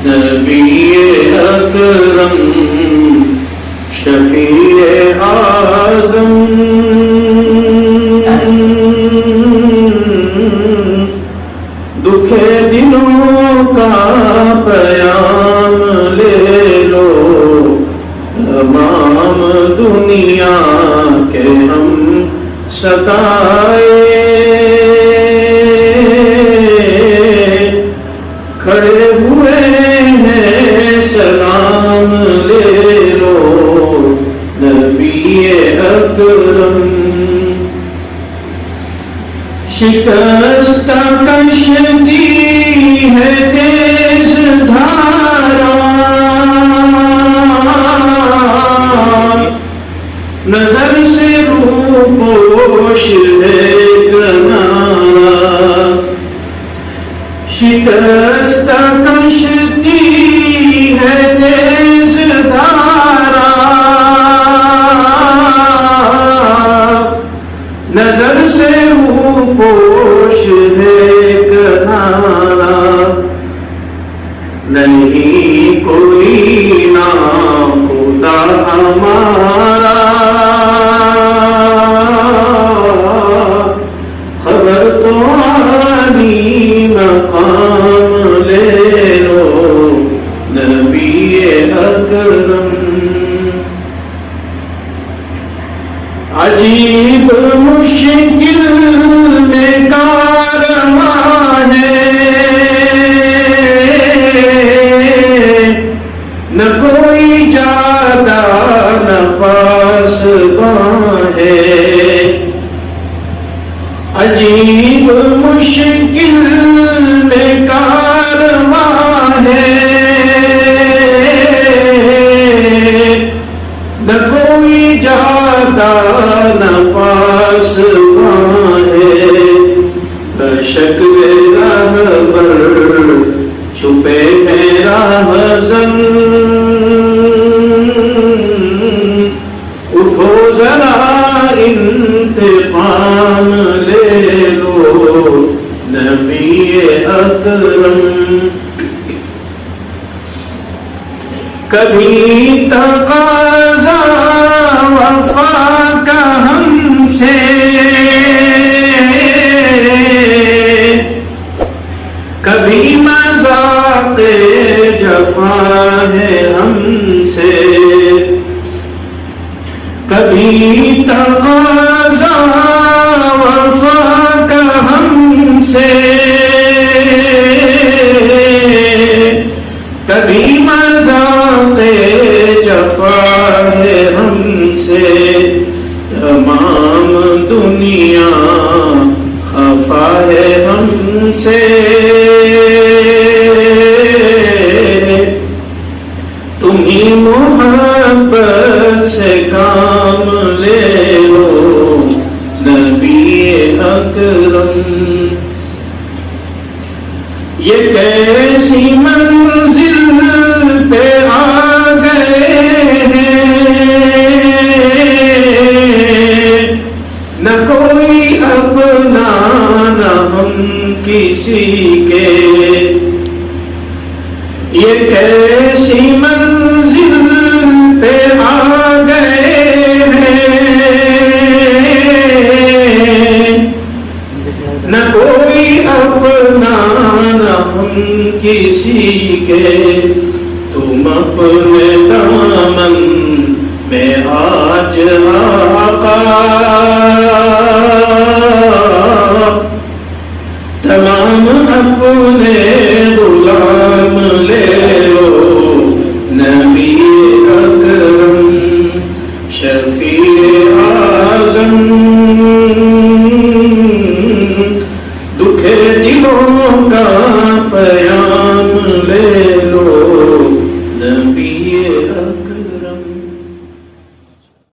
نبی اکرم شفیع اعظم دکھے دلوں کا پیام لے لو تمام دنیا کے ہم ستائے کھڑے ہوئے ہیں سلام لے لو نبی اکرم شکستہ کشتی ہے تیز دھارا نظر سے روپوش ہے کنارا شکستہ کشتی ہے تیز دھارا نظر سے روپوش ہے کنارا نہیں کوئی نا خدا ہمارا خبر تو آنی مقام لے لو نبی اکرم عجیب مشکل میں کارواں ہے نہ کوئی جادہ نہ پاسباں ہے عجیب مشکل میں کارواں ہے نہ کوئی جادہ نہ پاسباں ہے شکل راہبر چھپے ہیں راہزن اٹھو ذرا انتقام لے لو نبی اکرم کبھی تقاضا وفا کا ہم سے کبھی مذاق جفا ہے ہم سے کبھی تقاضا وفا کا ہم سے کبھی مذاق جفا ہے ہم سے تمام دنیا خفا ہے ہم سے تمہیں محبت سے کام لے لو نبی اکرم یہ کیسی منزل پہ آ گئے ہیں نہ کوئی اپنا نہ ہم کسی کے یہ کیسی منزل پہ آ گئے ہیں نہ کوئی اپنا نہ ہم کسی کے تم اپنے دامن میں آج آقا تمام اپنے غلام لے لو نبی اکرم شفیع اعظم دکھے دلوں کا پیام